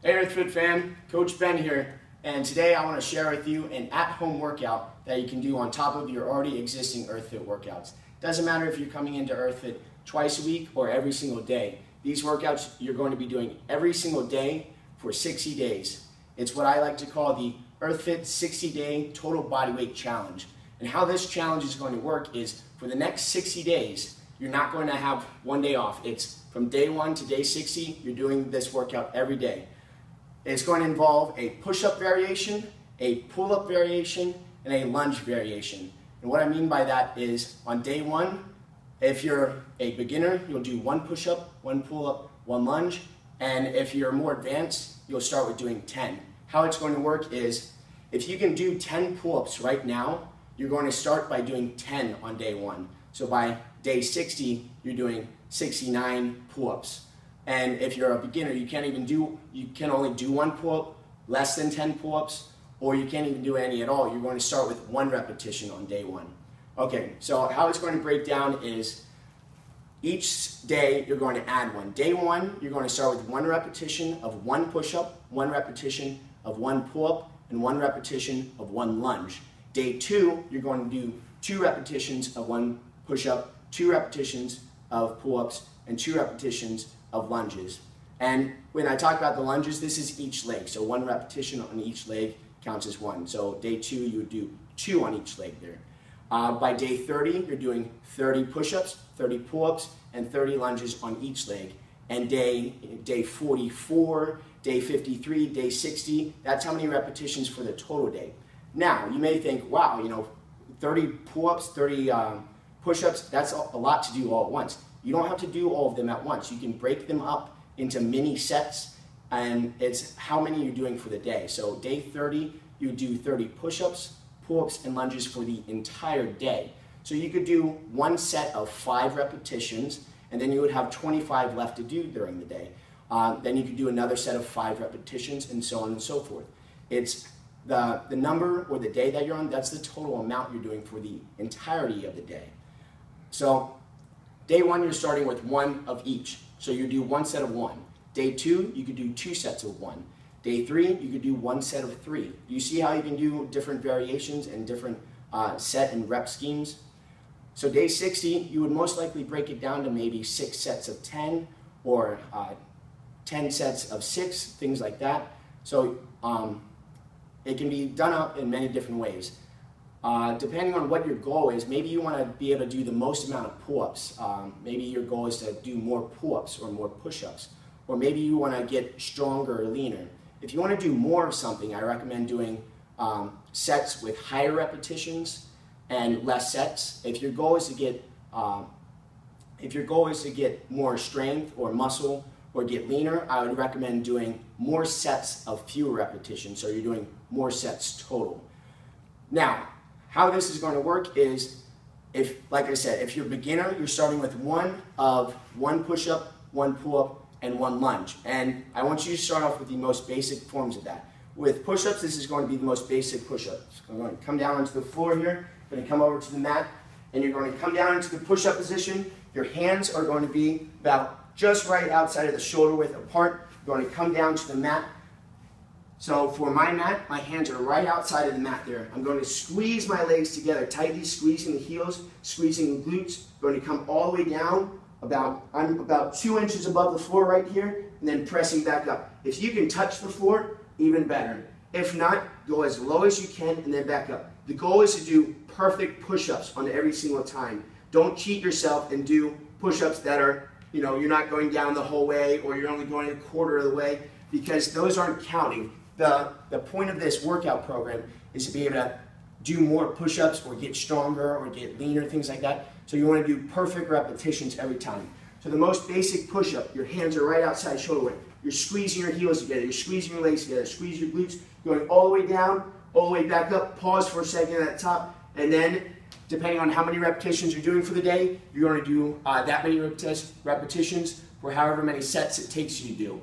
Hey EarthFit fan, Coach Ben here, and today I want to share with you an at-home workout that you can do on top of your already existing EarthFit workouts. Doesn't matter if you're coming into EarthFit twice a week or every single day. These workouts you're going to be doing every single day for 60 days. It's what I like to call the EarthFit 60-Day Total Bodyweight Challenge. And how this challenge is going to work is for the next 60 days, you're not going to have one day off. It's from day 1 to day 60, you're doing this workout every day. It's going to involve a push-up variation, a pull-up variation, and a lunge variation. And what I mean by that is on day 1, if you're a beginner, you'll do 1 push-up, 1 pull-up, 1 lunge. And if you're more advanced, you'll start with doing 10. How it's going to work is if you can do 10 pull-ups right now, you're going to start by doing 10 on day 1. So by day 60, you're doing 69 pull-ups. And if you're a beginner, you can only do 1 pull-up, less than 10 pull-ups, or you can't even do any at all. You're going to start with 1 repetition on day 1. Okay, so how it's going to break down is each day you're going to add 1. Day 1, you're going to start with 1 repetition of 1 push-up, 1 repetition of 1 pull-up, and 1 repetition of 1 lunge. Day 2, you're going to do 2 repetitions of 1 push-up, 2 repetitions of pull-ups, and 2 repetitions of lunges. And when I talk about the lunges, this is each leg. So 1 repetition on each leg counts as 1. So day 2, you would do 2 on each leg there. By day 30, you're doing 30 push-ups, 30 pull-ups, and 30 lunges on each leg. And day 44, day 53, day 60, that's how many repetitions for the total day. Now, you may think, wow, 30 pull-ups, 30 push-ups, that's a lot to do all at once. You don't have to do all of them at once. You can break them up into mini sets, and it's how many you're doing for the day. So day 30, you do 30 push-ups, pull-ups, and lunges for the entire day. So you could do 1 set of 5 repetitions, and then you would have 25 left to do during the day. Then you could do another set of 5 repetitions, and so on and so forth. It's the number or the day that you're on, that's the total amount you're doing for the entirety of the day. So day 1, you're starting with 1 of each. So you do 1 set of 1. Day 2, you could do 2 sets of 1. Day 3, you could do 1 set of 3. You see how you can do different variations and different set and rep schemes? So day 60, you would most likely break it down to maybe 6 sets of 10 or 10 sets of 6, things like that. So it can be done up in many different ways. Depending on what your goal is, maybe you want to be able to do the most amount of pull-ups. Maybe your goal is to do more pull-ups or more push-ups. Or maybe you want to get stronger or leaner. If you want to do more of something, I recommend doing sets with higher repetitions and less sets. If your goal is to get more strength or muscle or get leaner, I would recommend doing more sets of fewer repetitions. So you're doing more sets total. Now, how this is going to work is, like I said, if you're a beginner, you're starting with 1 push-up, 1 pull-up, and 1 lunge. And I want you to start off with the most basic forms of that. With push-ups, this is going to be the most basic push-ups. I'm going to come down onto the floor here, I'm going to come over to the mat, and you're going to come down into the push-up position. Your hands are going to be about just right outside of the shoulder width apart. You're going to come down to the mat. So for my mat, my hands are right outside of the mat there. I'm going to squeeze my legs together, tightly squeezing the heels, squeezing the glutes. I'm going to come all the way down, I'm about 2 inches above the floor right here, and then pressing back up. If you can touch the floor, even better. If not, go as low as you can and then back up. The goal is to do perfect push-ups on every single time. Don't cheat yourself and do push-ups that are, you're not going down the whole way or you're only going a quarter of the way, because those aren't counting. The point of this workout program is to be able to do more push-ups or get stronger or get leaner, things like that. So you want to do perfect repetitions every time. So the most basic push-up, your hands are right outside shoulder width. You're squeezing your heels together, you're squeezing your legs together, squeeze your glutes, going all the way down, all the way back up, pause for a second at the top, and then depending on how many repetitions you're doing for the day, you're going to do that many repetitions for however many sets it takes you to do.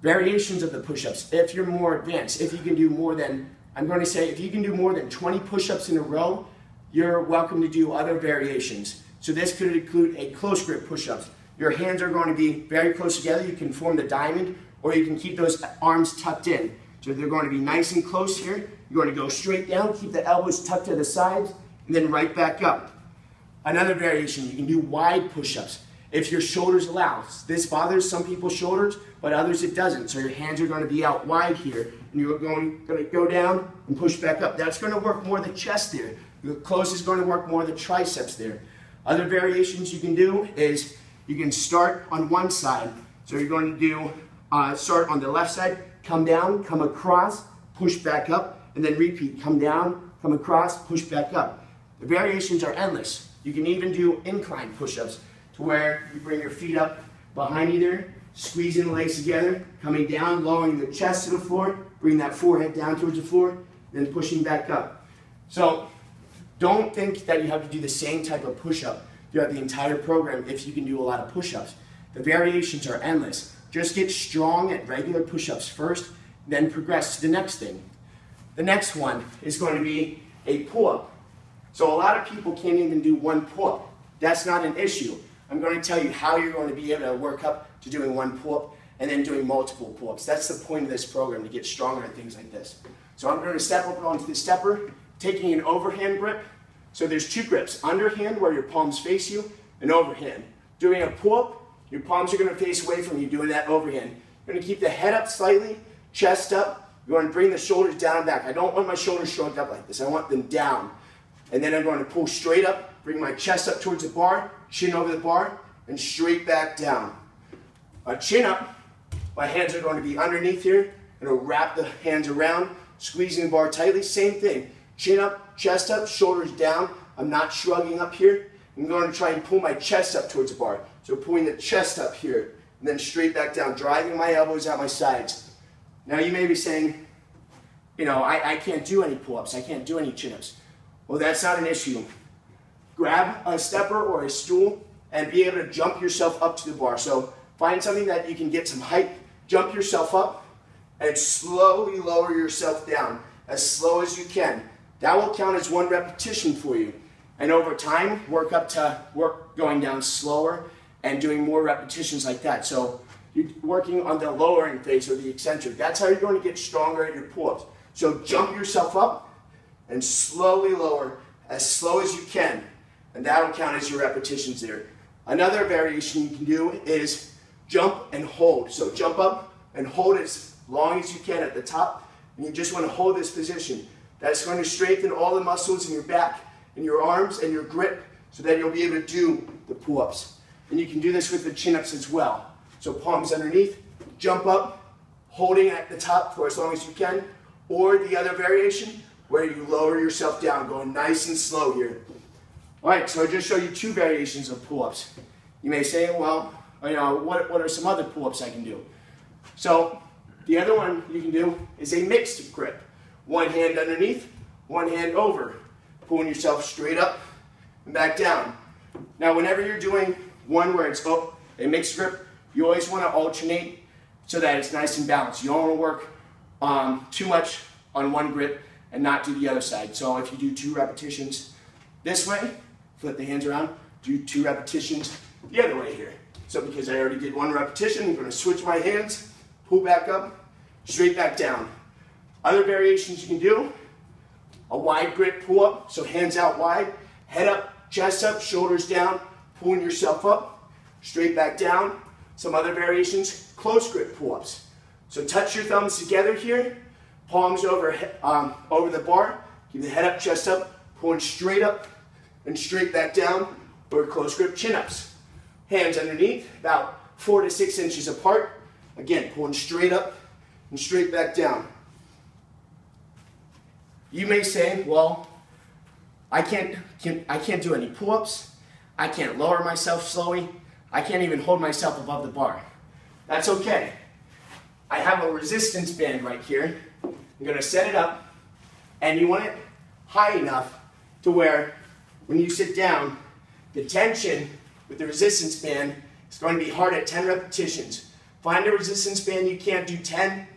Variations of the push-ups. If you're more advanced, if you can do more than, I'm going to say, if you can do more than 20 push-ups in a row, you're welcome to do other variations. So this could include a close grip push-ups. Your hands are going to be very close together. You can form the diamond, or you can keep those arms tucked in. So they're going to be nice and close here. You're going to go straight down, keep the elbows tucked to the sides, and then right back up. Another variation, you can do wide push-ups. If your shoulders allow. This bothers some people's shoulders, but others it doesn't. So your hands are going to be out wide here, and you're going to go down and push back up. That's going to work more the chest there. The close is going to work more the triceps there. Other variations you can do is you can start on one side. So you're going to do start on the left side, come down, come across, push back up, and then repeat. Come down, come across, push back up. The variations are endless. You can even do incline push-ups to where you bring your feet up behind you there, squeezing the legs together, coming down, lowering the chest to the floor, bring that forehead down towards the floor, then pushing back up. So don't think that you have to do the same type of push-up throughout the entire program if you can do a lot of push-ups. The variations are endless. Just get strong at regular push-ups first, then progress to the next thing. The next one is going to be a pull-up. So a lot of people can't even do one pull-up. That's not an issue. I'm going to tell you how you're going to be able to work up to doing one pull-up and then doing multiple pull-ups. That's the point of this program, to get stronger at things like this. So I'm going to step up onto the stepper, taking an overhand grip. So there's two grips, underhand where your palms face you, and overhand. Doing a pull-up, your palms are going to face away from you doing that overhand. You're going to keep the head up slightly, chest up. You're going to bring the shoulders down and back. I don't want my shoulders shrugged up like this. I want them down. And then I'm going to pull straight up, bring my chest up towards the bar, chin over the bar, and straight back down. A chin up, my hands are going to be underneath here. I'm going to wrap the hands around, squeezing the bar tightly. Same thing, chin up, chest up, shoulders down. I'm not shrugging up here. I'm going to try and pull my chest up towards the bar. So pulling the chest up here, and then straight back down, driving my elbows out my sides. Now you may be saying, you know, I can't do any pull-ups, I can't do any chin-ups. Well, that's not an issue. Grab a stepper or a stool and be able to jump yourself up to the bar. So find something that you can get some height, jump yourself up, and slowly lower yourself down, as slow as you can. That will count as one repetition for you. And over time, work up to going down slower and doing more repetitions like that. So you're working on the lowering phase or the eccentric. That's how you're going to get stronger at your pull-ups. So jump yourself up and slowly lower, as slow as you can. And that'll count as your repetitions there. Another variation you can do is jump and hold. So jump up and hold as long as you can at the top. And you just want to hold this position. That's going to strengthen all the muscles in your back and your arms and your grip so that you'll be able to do the pull-ups. And you can do this with the chin-ups as well. So palms underneath, jump up, holding at the top for as long as you can. Or the other variation, where you lower yourself down, going nice and slow here. All right, so I just showed you two variations of pull-ups. You may say, well, you know, what are some other pull-ups I can do? So the other one you can do is a mixed grip. One hand underneath, one hand over. Pulling yourself straight up and back down. Now, whenever you're doing one where it's a mixed grip, you always want to alternate so that it's nice and balanced. You don't want to work too much on one grip and not do the other side. So if you do 2 repetitions this way, flip the hands around, do 2 repetitions the other way here. So because I already did 1 repetition, I'm going to switch my hands, pull back up, straight back down. Other variations you can do, a wide grip pull-up, so hands out wide, head up, chest up, shoulders down, pulling yourself up, straight back down. Some other variations, close grip pull-ups. So touch your thumbs together here, palms over the bar, keep the head up, chest up, pulling straight up and straight back down, or close grip chin-ups. Hands underneath, about 4 to 6 inches apart. Again, pulling straight up and straight back down. You may say, well, I can't do any pull-ups, I can't lower myself slowly, I can't even hold myself above the bar. That's okay. I have a resistance band right here. I'm going to set it up, and you want it high enough to where when you sit down, the tension with the resistance band is going to be hard at 10 repetitions. Find a resistance band you can't do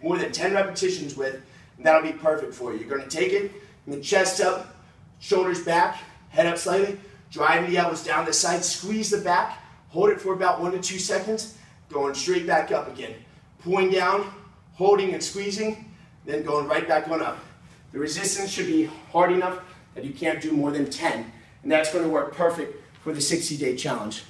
more than 10 repetitions with, and that'll be perfect for you. You're going to take it, and the chest up, shoulders back, head up slightly, driving the elbows down the side, squeeze the back, hold it for about 1 to 2 seconds, going straight back up again. pulling down, holding and squeezing, then going right back on up. The resistance should be hard enough that you can't do more than 10, and that's going to work perfect for the 60-day challenge.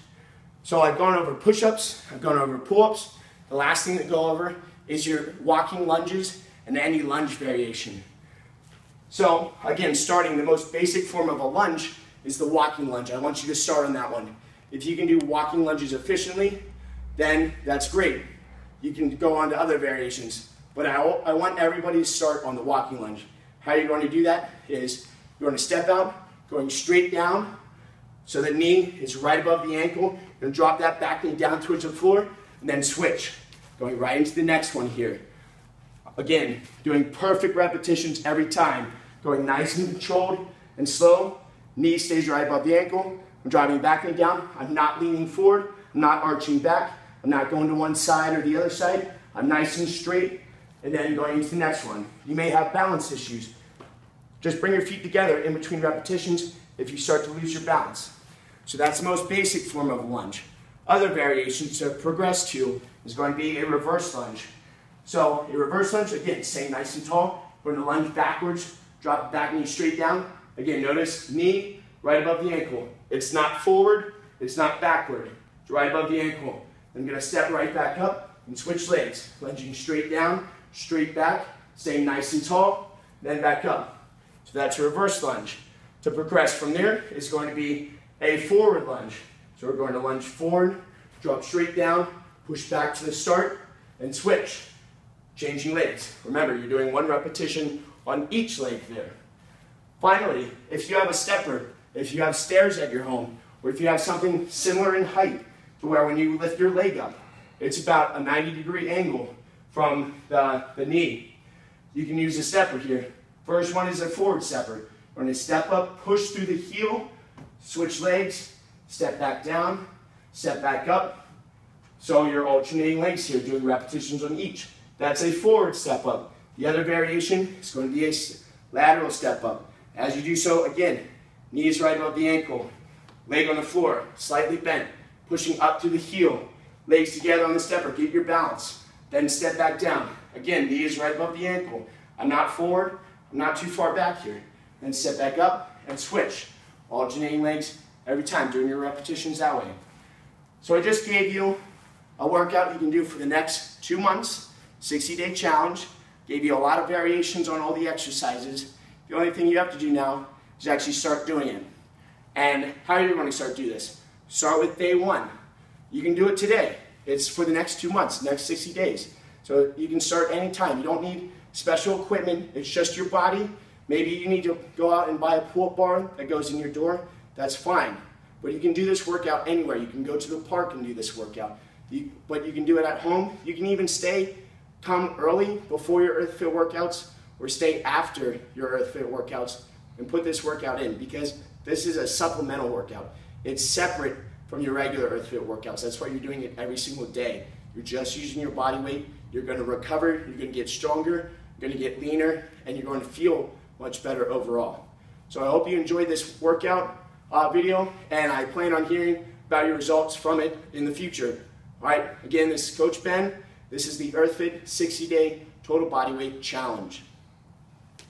So I've gone over push-ups, I've gone over pull-ups. The last thing to go over is your walking lunges and any lunge variation. So again, starting the most basic form of a lunge is the walking lunge. I want you to start on that one. If you can do walking lunges efficiently, then that's great. You can go on to other variations, but I want everybody to start on the walking lunge. How you're going to do that is you're going to step out, going straight down, so the knee is right above the ankle. You're going to drop that back knee down towards the floor, and then switch. Going right into the next one here. Again, doing perfect repetitions every time. Going nice and controlled and slow. Knee stays right above the ankle. I'm driving back knee down. I'm not leaning forward. I'm not arching back. I'm not going to one side or the other side. I'm nice and straight. And then going into the next one. You may have balance issues. Just bring your feet together in between repetitions if you start to lose your balance. So that's the most basic form of a lunge. Other variations to progress to is going to be a reverse lunge. So a reverse lunge, again, stay nice and tall. We're going to lunge backwards, drop the back knee straight down. Again, notice knee right above the ankle. It's not forward, it's not backward. It's right above the ankle. I'm going to step right back up and switch legs. Lunging straight down, straight back, staying nice and tall, then back up. So that's a reverse lunge. To progress from there is going to be a forward lunge. So we're going to lunge forward, drop straight down, push back to the start, and switch. Changing legs. Remember, you're doing one repetition on each leg there. Finally, if you have a stepper, if you have stairs at your home, or if you have something similar in height to where when you lift your leg up, it's about a 90-degree angle from the knee. You can use a stepper here. First one is a forward stepper. We're going to step up, push through the heel, switch legs, step back down, step back up. So you're alternating legs here, doing repetitions on each. That's a forward step up. The other variation is going to be a lateral step up. As you do so, again, knees right above the ankle, leg on the floor, slightly bent, pushing up to the heel, legs together on the stepper, keep your balance. Then step back down. Again, knees right above the ankle. I'm not forward, I'm not too far back here. Then step back up and switch. Alternating legs every time, doing your repetitions that way. So I just gave you a workout you can do for the next 2 months, 60-day challenge. Gave you a lot of variations on all the exercises. The only thing you have to do now is actually start doing it. And how are you going to start to do this? Start with day 1. You can do it today. It's for the next 2 months, next 60 days. So you can start anytime. You don't need special equipment. It's just your body. Maybe you need to go out and buy a pull-up bar that goes in your door. That's fine. But you can do this workout anywhere. You can go to the park and do this workout. But you can do it at home. You can even come early before your EarthFit workouts or stay after your EarthFit workouts and put this workout in, because this is a supplemental workout. It's separate from your regular EarthFit workouts. That's why you're doing it every single day. You're just using your body weight. You're going to recover. You're going to get stronger. You're going to get leaner, and you're going to feel much better overall. So I hope you enjoyed this workout video, and I plan on hearing about your results from it in the future. All right, again, this is Coach Ben. This is the EarthFit 60-Day Total Body Weight Challenge.